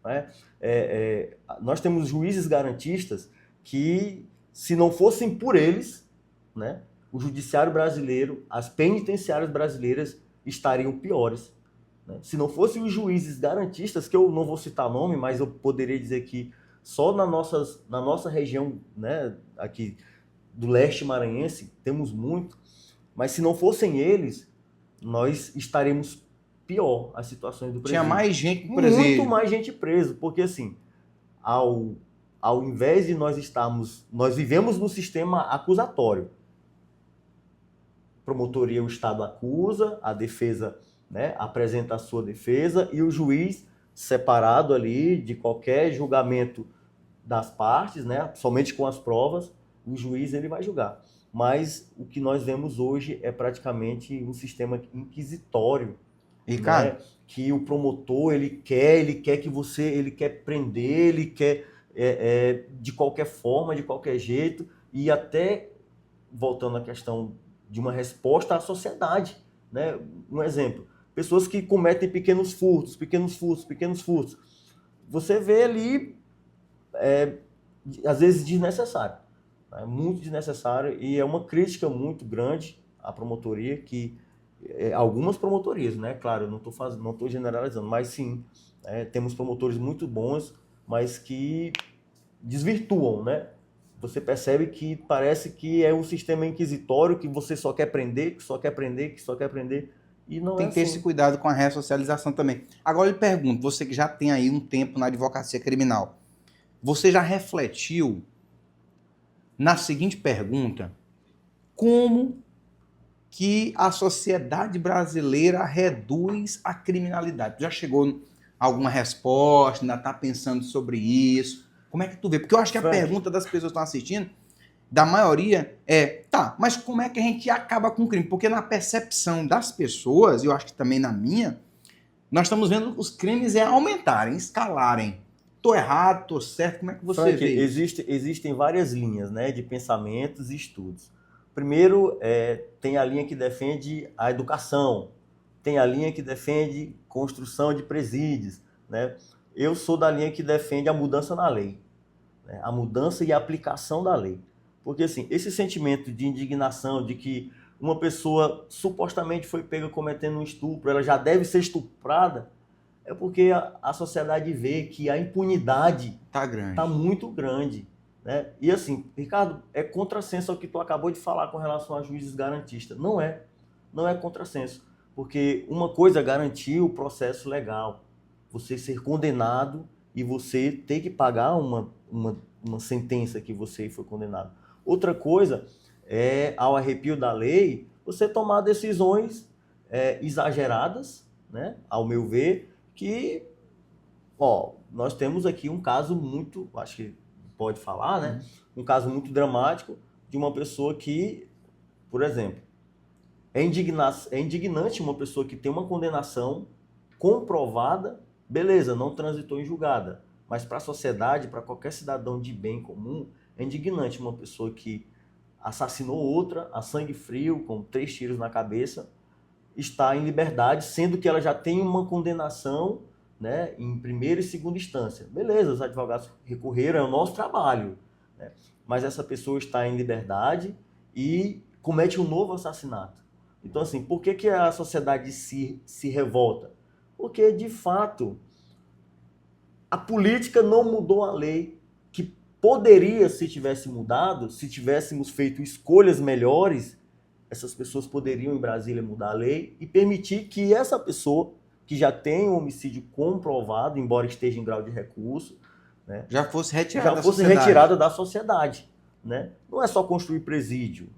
S2: né? Nós temos juízes garantistas que, se não fossem por eles, né, o judiciário brasileiro, as penitenciárias brasileiras estariam piores, né? Se não fossem os juízes garantistas, que eu não vou citar nome, mas eu poderia dizer que só na nossa região, né, aqui do leste maranhense, temos muito, mas se não fossem eles, nós estaremos pior as situações do presídio.
S1: Tinha mais gente no presídio.
S2: Muito mais gente preso, porque assim, ao invés de nós vivemos no sistema acusatório. Promotoria, o Estado acusa, a defesa, né, apresenta a sua defesa e o juiz, separado ali de qualquer julgamento das partes, né, somente com as provas, o juiz ele vai julgar. mas o que nós vemos hoje é praticamente um sistema inquisitório,
S1: Ricardo,
S2: né? Que o promotor, ele quer que você, ele quer prender, ele quer de qualquer forma, de qualquer jeito, e até, voltando à questão de uma resposta à sociedade, né? Um exemplo, pessoas que cometem pequenos furtos, você vê ali, às vezes, desnecessário, né? Muito desnecessário, e é uma crítica muito grande à promotoria, que algumas promotorias, né? Claro, eu não estou generalizando, mas sim, temos promotores muito bons, mas que desvirtuam, né? Você percebe que parece que é um sistema inquisitório, que você só quer prender, que só quer prender, que só quer prender, e não é
S1: tem que ter esse
S2: assim.
S1: cuidado com a ressocialização também. Agora eu lhe pergunto, você que já tem aí um tempo na advocacia criminal, você já refletiu na seguinte pergunta: como que a sociedade brasileira reduz a criminalidade? Já chegou a alguma resposta? Ainda está pensando sobre isso? Como é que tu vê? Porque eu acho que a
S2: Frank,
S1: pergunta das pessoas que estão assistindo, da maioria, tá, mas como é que a gente acaba com o crime? Porque na percepção das pessoas, e eu acho que também na minha, nós estamos vendo os crimes aumentarem, escalarem. Tô errado, tô certo, como é que você
S2: Frank,
S1: vê isso?
S2: existem várias linhas, né, de pensamentos e estudos. Primeiro, tem a linha que defende a educação, tem a linha que defende construção de presídios, né? Eu sou da linha que defende a mudança na lei, né? A mudança e a aplicação da lei. Porque, assim, esse sentimento de indignação de que uma pessoa supostamente foi pega cometendo um estupro, ela já deve ser estuprada, é porque a sociedade vê que a impunidade
S1: Tá
S2: está
S1: grande.
S2: muito grande, né? E assim, Ricardo, é contrassenso ao que tu acabou de falar com relação a juízes garantistas. Não é contrassenso, porque uma coisa é garantir o processo legal, você ser condenado e você ter que pagar uma sentença que você foi condenado. Outra coisa é, ao arrepio da lei, você tomar decisões exageradas, né? Ao meu ver, que, nós temos aqui um caso muito, acho que pode falar, né? Um caso muito dramático de uma pessoa que, por exemplo, é indignante uma pessoa que tem uma condenação comprovada, beleza, não transitou em julgada, mas para a sociedade, para qualquer cidadão de bem comum, é indignante uma pessoa que assassinou outra a sangue frio, com 3 tiros na cabeça, está em liberdade, sendo que ela já tem uma condenação, né, em primeira e segunda instância. Beleza, os advogados recorreram, é o nosso trabalho, né? Mas essa pessoa está em liberdade e comete um novo assassinato. Então, assim, por que a sociedade se revolta? Porque, de fato, a política não mudou a lei, que poderia, se tivesse mudado, se tivéssemos feito escolhas melhores, essas pessoas poderiam em Brasília mudar a lei e permitir que essa pessoa, que já tem um homicídio comprovado, embora esteja em grau de recurso, né,
S1: Já fosse retirada
S2: já
S1: da
S2: fosse
S1: sociedade.
S2: retirada da sociedade, né? Não é só construir presídio,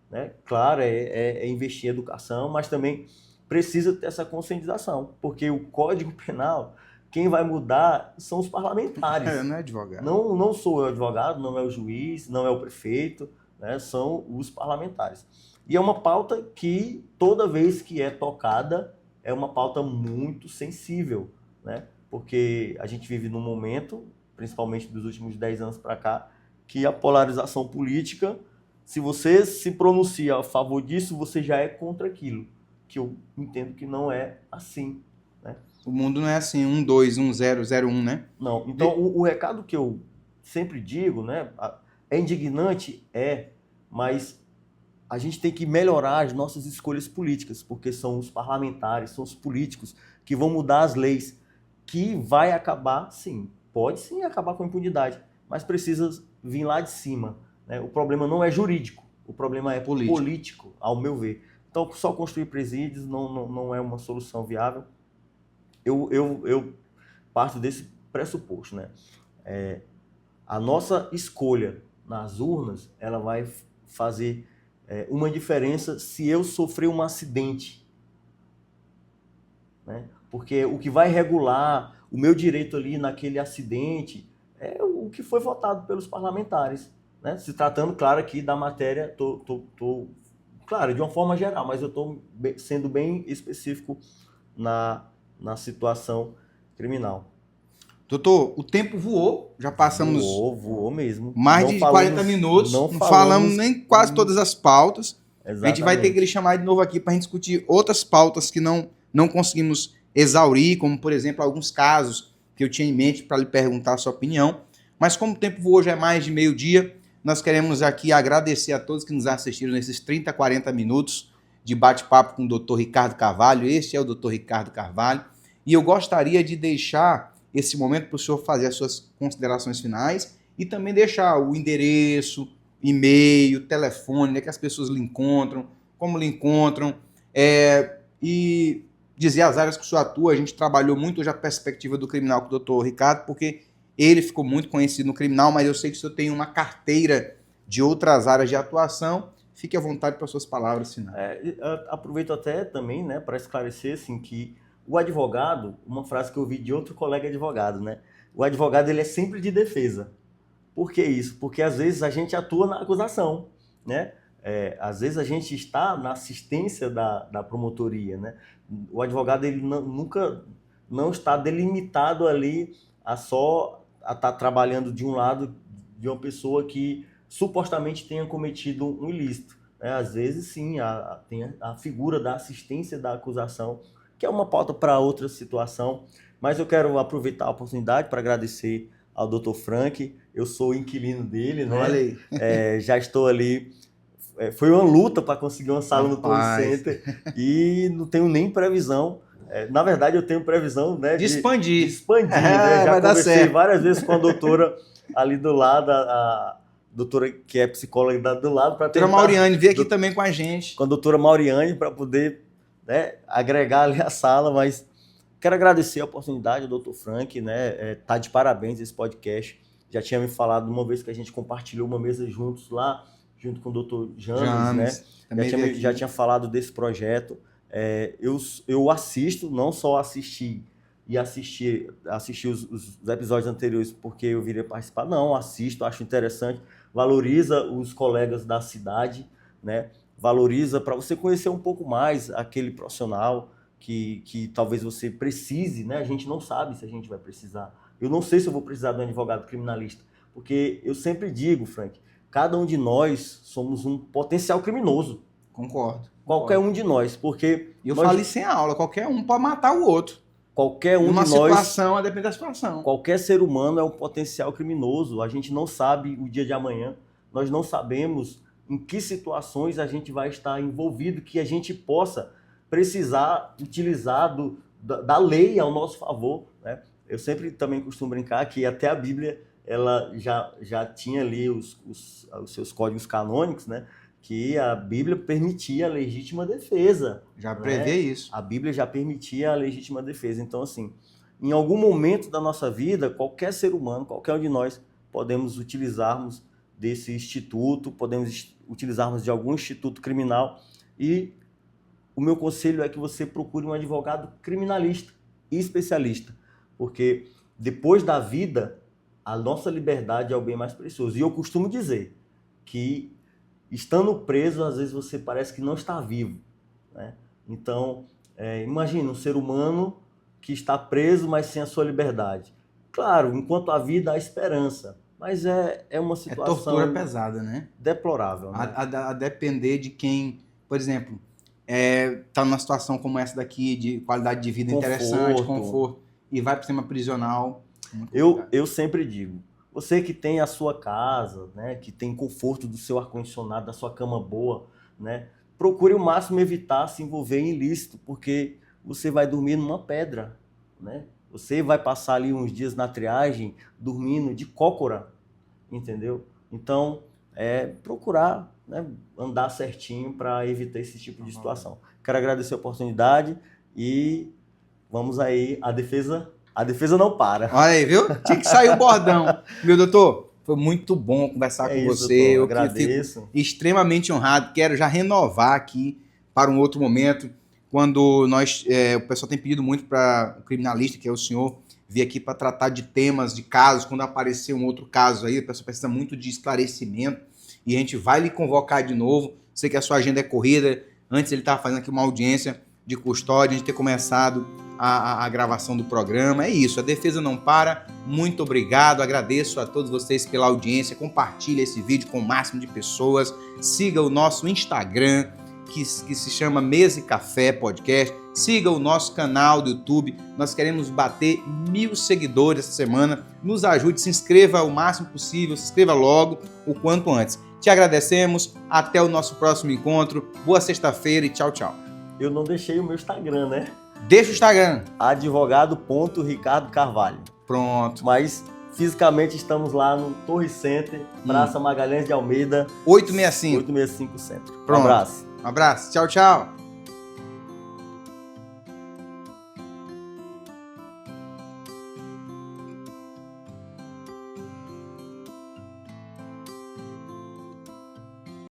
S2: né? Claro, é investir em educação, mas também precisa ter essa conscientização, porque o Código Penal, quem vai mudar são os parlamentares.
S1: Não é advogado.
S2: Não sou eu advogado, não é o juiz, não é o prefeito, né? São os parlamentares. E é uma pauta que, toda vez que é tocada, é uma pauta muito sensível, né? Porque a gente vive num momento, principalmente dos últimos 10 anos para cá, que a polarização política, se você se pronuncia a favor disso, você já é contra aquilo, que eu entendo que não é assim, né?
S1: O mundo não é assim, 2, 0, 1, né?
S2: Não, então o recado que eu sempre digo, né, é indignante, mas a gente tem que melhorar as nossas escolhas políticas, porque são os parlamentares, são os políticos que vão mudar as leis, que vai acabar, sim, pode sim acabar com a impunidade, mas precisa vir lá de cima, né? O problema não é jurídico, o problema é político, ao meu ver. Então, só construir presídios não é uma solução viável. Eu parto desse pressuposto, né? A nossa escolha nas urnas, ela vai fazer uma diferença se eu sofrer um acidente, né? Porque o que vai regular o meu direito ali naquele acidente é o que foi votado pelos parlamentares. né? Se tratando, claro, aqui da matéria, claro, de uma forma geral, mas eu estou sendo bem específico na situação criminal.
S1: Doutor, o tempo voou, já passamos
S2: Voou mesmo.
S1: mais de 40 minutos, não falamos nem quase todas as pautas.
S2: Exatamente.
S1: A gente vai ter que lhe chamar de novo aqui para a gente discutir outras pautas que não conseguimos exaurir, como, por exemplo, alguns casos que eu tinha em mente para lhe perguntar a sua opinião. Mas como o tempo voou, já é mais de meio-dia, nós queremos aqui agradecer a todos que nos assistiram nesses 30, 40 minutos de bate-papo com o Dr. Ricardo Carvalho. Este é o Dr. Ricardo Carvalho. E eu gostaria de deixar esse momento para o senhor fazer as suas considerações finais e também deixar o endereço, e-mail, telefone, né, que as pessoas lhe encontram, como lhe encontram, e dizer as áreas que o senhor atua. A gente trabalhou muito hoje a perspectiva do criminal com o Dr. Ricardo, porque ele ficou muito conhecido no criminal, mas eu sei que o senhor tem uma carteira de outras áreas de atuação. Fique à vontade para as suas palavras finais.
S2: Aproveito até também, né, para esclarecer assim, que o advogado, uma frase que eu ouvi de outro colega advogado, né? O advogado ele é sempre de defesa. Por que isso? Porque às vezes a gente atua na acusação, né? Às vezes a gente está na assistência da promotoria, né? O advogado ele nunca não está delimitado ali a estar trabalhando de um lado de uma pessoa que supostamente tenha cometido um ilícito, né? Às vezes sim, tem a figura da assistência da acusação, que é uma pauta para outra situação, mas eu quero aproveitar a oportunidade para agradecer ao Dr. Frank. Eu sou o inquilino dele, né?
S1: Olha aí.
S2: Já estou ali. Foi uma luta para conseguir uma sala no Police Center e não tenho nem previsão. Na verdade, eu tenho previsão, né,
S1: de expandir.
S2: Né? Já
S1: vai dar
S2: conversei
S1: certo.
S2: várias vezes com a doutora ali do lado, a doutora que é psicóloga do lado, para tentar.
S1: A doutora Mauriane veio aqui também com a gente.
S2: Com a doutora Mauriane, para poder, né, agregar ali a sala, mas quero agradecer a oportunidade, o Dr. Frank, né? Tá de parabéns esse podcast. Já tinha me falado uma vez que a gente compartilhou uma mesa juntos lá, junto com o Dr. James, né? Já tinha falado desse projeto. Eu assisto, não só assisti os episódios anteriores porque eu virei participar, não, assisto, acho interessante, valoriza os colegas da cidade, né? Valoriza para você conhecer um pouco mais aquele profissional que talvez você precise, né? A gente não sabe se a gente vai precisar. Eu não sei se eu vou precisar de um advogado criminalista, porque eu sempre digo, Frank, cada um de nós somos um potencial criminoso.
S1: Concordo.
S2: Qualquer um de nós, porque...
S1: Eu falei sem aula, qualquer um pode matar o outro.
S2: Qualquer um de nós...
S1: Uma situação, a depender da situação.
S2: Qualquer ser humano é um potencial criminoso. A gente não sabe o dia de amanhã. Nós não sabemos em que situações a gente vai estar envolvido, que a gente possa precisar utilizar da lei ao nosso favor, né? Eu sempre também costumo brincar que até a Bíblia ela já tinha ali os seus códigos canônicos, né? Que a Bíblia permitia a legítima defesa.
S1: Já prevê, né? Isso.
S2: A Bíblia já permitia a legítima defesa. Então, assim, em algum momento da nossa vida, qualquer ser humano, qualquer um de nós, podemos utilizarmos desse instituto, podemos utilizarmos de algum instituto criminal. E o meu conselho é que você procure um advogado criminalista e especialista, porque depois da vida, a nossa liberdade é o bem mais precioso. E eu costumo dizer que, estando preso, às vezes você parece que não está vivo, né? Então, imagine um ser humano que está preso, mas sem a sua liberdade. Claro, enquanto há vida, há esperança, mas é uma situação...
S1: É tortura pesada, né?
S2: Deplorável, né?
S1: A depender de quem, por exemplo, está numa situação como essa daqui, de qualidade de vida interessante, conforto, e vai para o sistema prisional.
S2: Eu sempre digo, você que tem a sua casa, né, que tem conforto do seu ar-condicionado, da sua cama boa, né, procure o máximo evitar se envolver em ilícito, porque você vai dormir numa pedra, né? Você vai passar ali uns dias na triagem dormindo de cócora, entendeu? Então, procurar, né, andar certinho para evitar esse tipo de situação. Quero agradecer a oportunidade e vamos aí, a defesa não para.
S1: Olha aí, viu? Tinha que sair o bordão. Meu doutor, foi muito bom conversar com você.
S2: Eu agradeço.
S1: Fico extremamente honrado. Quero já renovar aqui para um outro momento, quando o pessoal tem pedido muito para o criminalista, que é o senhor, vir aqui para tratar de temas, de casos, quando aparecer um outro caso aí, a pessoa precisa muito de esclarecimento e a gente vai lhe convocar de novo. Sei que a sua agenda é corrida, antes ele estava fazendo aqui uma audiência de custódia, a gente ter começado a gravação do programa. É isso, a defesa não para. Muito obrigado, agradeço a todos vocês pela audiência. Compartilhe esse vídeo com o máximo de pessoas. Siga o nosso Instagram, que se chama Mesa e Café Podcast. Siga o nosso canal do YouTube. Nós queremos bater 1000 seguidores essa semana. Nos ajude, se inscreva o máximo possível, se inscreva logo, o quanto antes. Te agradecemos, até o nosso próximo encontro. Boa sexta-feira e tchau, tchau.
S2: Eu não deixei o meu Instagram, né?
S1: Deixa o Instagram.
S2: Advogado.ricardo Carvalho.
S1: Pronto.
S2: Mas fisicamente estamos lá no Torre Center, Praça Magalhães de Almeida,
S1: 865.
S2: 865 Centro.
S1: Pronto.
S2: Um abraço.
S1: Um abraço. Tchau, tchau.